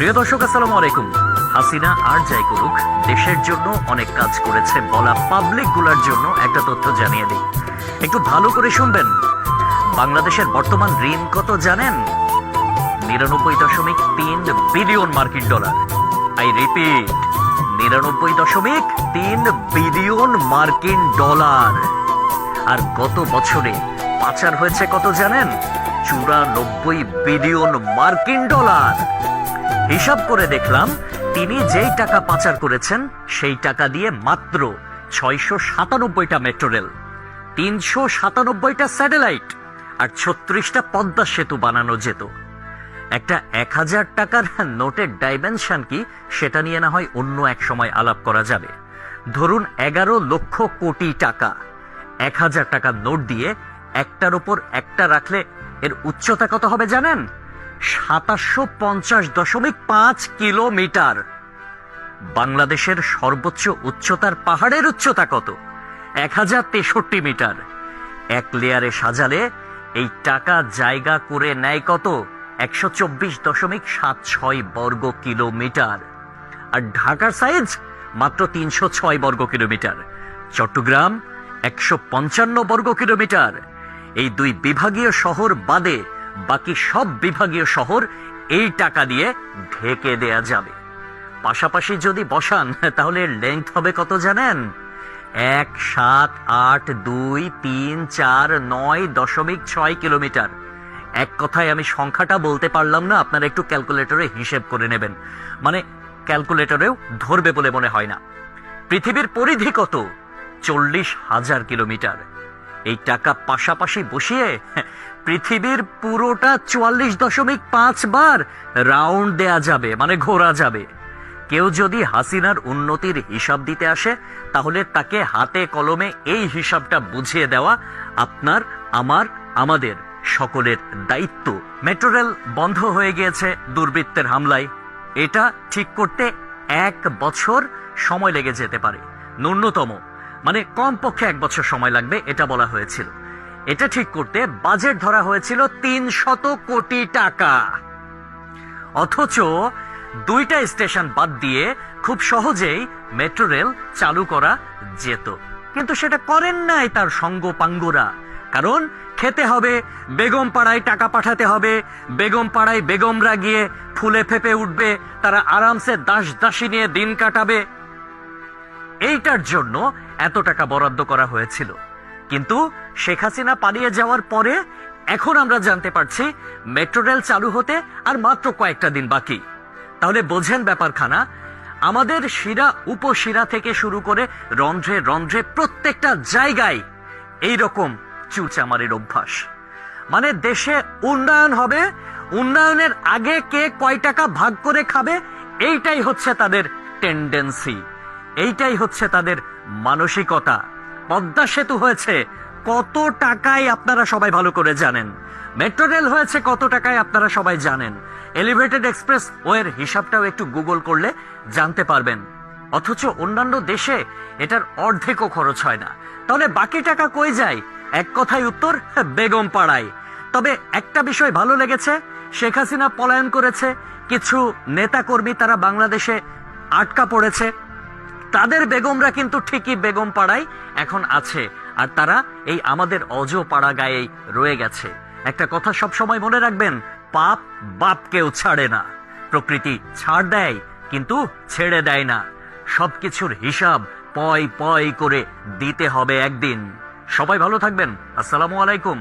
প্রিয় দর্শক, আসসালামু আলাইকুম। হাসিনা আর যাই করুক, দেশের জন্য অনেক কাজ করেছে বলা পাবলিক গুলার জন্য একটা তথ্য জানিয়ে দিই, একটু ভালো করে শুনবেন। বাংলাদেশের বর্তমান ঋণ কত জানেন? 99.3 বিলিয়ন মার্কিন ডলার। আই রিপিট, 99.3 বিলিয়ন মার্কিন ডলার। আর গত বছরে পাচার হয়েছে কত জানেন? 94 বিলিয়ন মার্কিন ডলার। হিসাব করে দেখলাম, তিনি যেই টাকা পাচার করেছেন সেই টাকা দিয়ে মাত্র 697টা মেট্রো রেল, 397টা স্যাটেলাইট আর 36টা পদ্মা সেতু বানানো যেত। একটা 1000 টাকার নোটের ডাইমেনশন কি, সেটা নিয়ে না হয় অন্য এক সময় আলাপ করা যাবে। ধরুন 11 লক্ষ কোটি টাকা 1000 টাকার নোট দিয়ে একটার উপর একটা রাখলে এর উচ্চতা কত হবে জানেন? 750.5 কিলোমিটার। বাংলাদেশের সর্বোচ্চ উচ্চতার পাহাড়ের উচ্চতা কত? 1063 মিটার। এক লেয়ারে সাজালে এই টাকা জায়গা করে নেয় কত? 124.76 বর্গ কিলোমিটার। আর ঢাকার সাইজ মাত্র 306 বর্গ কিলোমিটার। চট্টগ্রাম 155 বর্গ কিলোমিটার। এই দুই বিভাগীয় শহর বাদে বাকি সব বিভাগীয় শহর এই টাকা দিয়ে ঢেকে দেয়া যাবে। পাশাপাশি যদি বসান তাহলে লেন্থ হবে কত জানেন? 1,7,8,2,3,4,9.6 কিলোমিটার। এক কথায় আমি সংখ্যাটা বলতে পারলাম না, আপনারা একটু ক্যালকুলেটরে হিসেব করে নেবেন, মানে ক্যালকুলেটরেও ধরবে বলে মনে হয় না। পৃথিবীর পরিধি কত? 40,000 কিলোমিটার। এই টাকা পাশাপাশি বসিয়ে পৃথিবীর পুরোটা 44.5 বার রাউন্ড দেয়া যাবে, মানে ঘোরা যাবে। কেউ যদি হাসিনার উন্নতির হিসাব দিতে আসে, তাহলে তাকে হাতে কলমে এই হিসাবটা বুঝিয়ে দেওয়া আপনার, আমার, আমাদের সকলের দায়িত্ব। মেট্রো রেল বন্ধ হয়ে গিয়েছে দুর্বৃত্তের হামলায়। এটা ঠিক করতে 1 বছর সময় লেগে যেতে পারে, ন্যূনতম, মানে কমপক্ষে 1 বছর সময় লাগবে এটা বলা হয়েছিল। এটা ঠিক করতে বাজেট ধরা হয়েছিল 300 কোটি টাকা। অথচ 2টা স্টেশন বাদ দিয়ে খুব সহজেই মেট্রো রেল চালু করা যেত, কিন্তু সেটা করেন নাই তার সঙ্গপাঙ্গরা। কারণ খেতে হবে, বেগম পাড়ায় টাকা পাঠাতে হবে, বেগম পাড়ায় বেগমরা গিয়ে ফুলে ফেপে উঠবে, তারা আরামসে দাস দাসী নিয়ে দিন কাটাবে। এইটার জন্য এত টাকা বরাদ্দ করা হয়েছিল। কিন্তু শেখ হাসিনা পালিয়ে যাওয়ার পরে এখন আমরা জানতে পারছি মেট্রো রেল চালু হতে আর মাত্র কয়েকটা দিন বাকি। তাহলে বোঝেন ব্যাপারখানা। আমাদের শিরা উপশিরা থেকে শুরু করে রন্ধ্রে রন্ধ্রে প্রত্যেকটা জায়গায় এইরকম চুরচামারির অভ্যাস। মানে দেশে উন্নয়ন হবে, উন্নয়নের আগে কে কয় টাকা ভাগ করে খাবে, এইটাই হচ্ছে তাদের টেন্ডেন্সি, এইটাই হচ্ছে তাদের মানসিকতা। পদ্মা সেতু হয়েছে কত টাকায় আপনারা সবাই ভালো করে জানেন। মেট্রো রেল হয়েছে কত টাকায় আপনারা সবাই জানেন। এলিভেটেড এক্সপ্রেস ওয়ের হিসাবটাও একটু গুগল করলে জানতে পারবেন। অথচ অন্যান্য দেশে এটার অর্ধেকও খরচ হয় না। তাহলে বাকি টাকা কই যায়? এক কথায় উত্তর, বেগম পাড়ায়। তবে একটা বিষয় ভালো লেগেছে, শেখ হাসিনা পলায়ন করেছে, কিছু নেতাকর্মী তারা বাংলাদেশে আটকা পড়েছে, তাদের বেগমরা কিন্তু ঠিকই বেগম পাড়ায় এখন আছে, আর তারা এই আমাদের অজ পাড়া গায়েই রয়ে গেছে। একটা কথা সব সময় মনে রাখবেন, পাপ বাপকেও ছাড়ে না। প্রকৃতি ছাড় দেয় কিন্তু ছেড়ে দেয় না। সবকিছুর হিসাব পয় পয় করে দিতে হবে একদিন। সবাই ভালো থাকবেন। আসসালামু আলাইকুম।